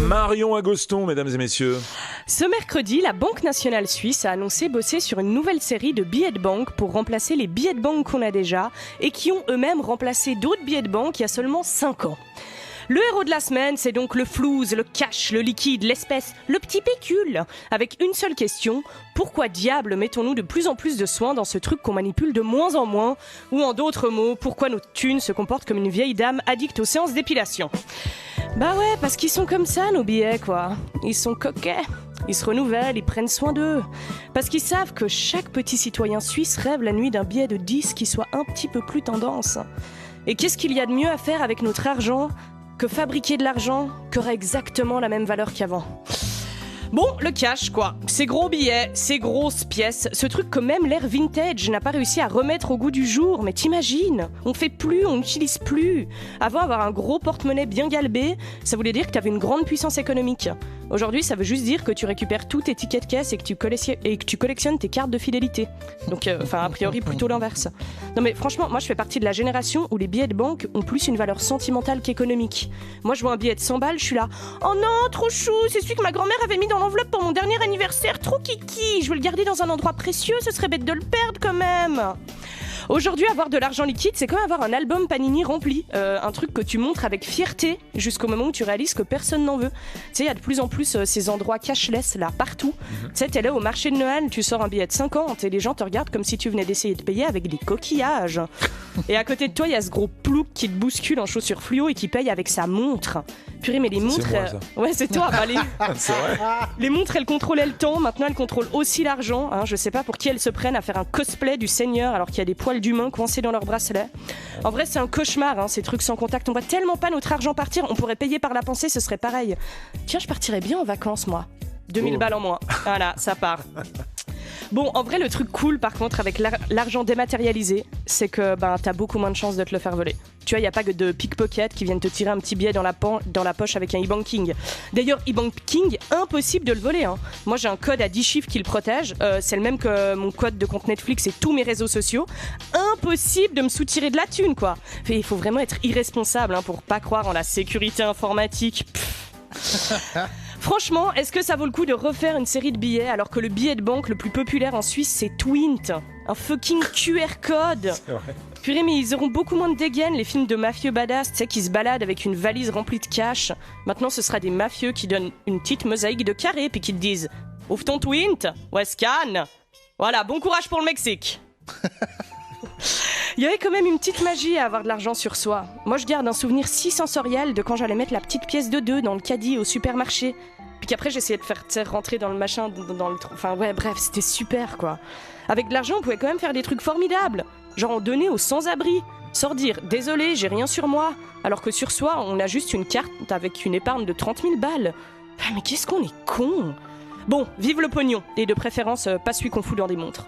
Marion Agoston, mesdames et messieurs. Ce mercredi, la Banque nationale suisse a annoncé bosser sur une nouvelle série de billets de banque pour remplacer les billets de banque qu'on a déjà et qui ont eux-mêmes remplacé d'autres billets de banque il y a seulement 5 ans. Le héros de la semaine, c'est donc le flouze, le cash, le liquide, l'espèce, le petit pécule. Avec une seule question, pourquoi diable mettons-nous de plus en plus de soin dans ce truc qu'on manipule de moins en moins? Ou en d'autres mots, pourquoi notre thune se comporte comme une vieille dame addicte aux séances d'épilation? Bah ouais, parce qu'ils sont comme ça, nos billets, quoi. Ils sont coquets, ils se renouvellent, ils prennent soin d'eux. Parce qu'ils savent que chaque petit citoyen suisse rêve la nuit d'un billet de 10 qui soit un petit peu plus tendance. Et qu'est-ce qu'il y a de mieux à faire avec notre argent que fabriquer de l'argent qui aurait exactement la même valeur qu'avant? Bon, le cash, quoi. Ces gros billets, ces grosses pièces, ce truc que même l'ère vintage n'a pas réussi à remettre au goût du jour. Mais t'imagines, on fait plus, on n'utilise plus. Avant, avoir un gros porte-monnaie bien galbé, ça voulait dire que t'avais une grande puissance économique. Aujourd'hui, ça veut juste dire que tu récupères tout tes tickets de caisse et que tu collectionnes tes cartes de fidélité. Donc, a priori, plutôt l'inverse. Non mais franchement, moi je fais partie de la génération où les billets de banque ont plus une valeur sentimentale qu'économique. Moi je vois un billet de 100 balles, je suis là, oh non, trop chou, c'est celui que ma grand-mère avait mis dans l'enveloppe pour mon dernier anniversaire, trop kiki, je veux le garder dans un endroit précieux, ce serait bête de le perdre quand même. Aujourd'hui, avoir de l'argent liquide, c'est comme avoir un album Panini rempli. Un truc que tu montres avec fierté jusqu'au moment où tu réalises que personne n'en veut. Tu sais, il y a de plus en plus ces endroits cashless, là, partout. Tu sais, t'es là au marché de Noël, tu sors un billet de 50 et les gens te regardent comme si tu venais d'essayer de payer avec des coquillages. Et à côté de toi, il y a ce gros plouc qui te bouscule en chaussures fluo et qui paye avec sa montre. Purée, mais les montres... C'est moi, ça. Ouais, c'est toi. Bah, C'est vrai. les montres, elles contrôlaient le temps. Maintenant, elles contrôlent aussi l'argent. Hein. Je sais pas pour qui elles se prennent à faire un cosplay du Seigneur alors qu'il y a des poils d'humains coincés dans leurs bracelets. En vrai, c'est un cauchemar, hein, ces trucs sans contact. On voit tellement pas notre argent partir. On pourrait payer par la pensée, ce serait pareil. Tiens, je partirais bien en vacances, moi. 2000 balles en moins. Voilà, ça part. Bon, en vrai, le truc cool, par contre, avec l'argent dématérialisé, c'est que t'as beaucoup moins de chances de te le faire voler. Tu vois, il n'y a pas que de pickpockets qui viennent te tirer un petit billet dans la poche avec un e-banking. D'ailleurs, e-banking, impossible de le voler. Hein. Moi, j'ai un code à 10 chiffres qui le protège. C'est le même que mon code de compte Netflix et tous mes réseaux sociaux. Impossible de me soutirer de la thune, quoi. Il faut vraiment être irresponsable pour pas croire en la sécurité informatique. Franchement, est-ce que ça vaut le coup de refaire une série de billets alors que le billet de banque le plus populaire en Suisse, c'est Twint, un fucking QR code? Purée, mais ils auront beaucoup moins de dégaine, les films de mafieux badass, tu sais, qui se baladent avec une valise remplie de cash. Maintenant, ce sera des mafieux qui donnent une petite mosaïque de carrés puis qui te disent « Ouvre ton Twint, ouais, scan !» Voilà, bon courage pour le Mexique. Il y avait quand même une petite magie à avoir de l'argent sur soi. Moi, je garde un souvenir si sensoriel de quand j'allais mettre la petite pièce de 2 dans le caddie au supermarché. Puis qu'après, j'essayais de faire rentrer dans le machin, dans le trou. Enfin, ouais, bref, c'était super, quoi. Avec de l'argent, on pouvait quand même faire des trucs formidables. Genre en donner aux sans-abri. Sans dire « Désolé, j'ai rien sur moi ». Alors que sur soi, on a juste une carte avec une épargne de 30 000 balles. Ah, mais qu'est-ce qu'on est con. Bon, vive le pognon. Et de préférence, pas celui qu'on fout dans des montres.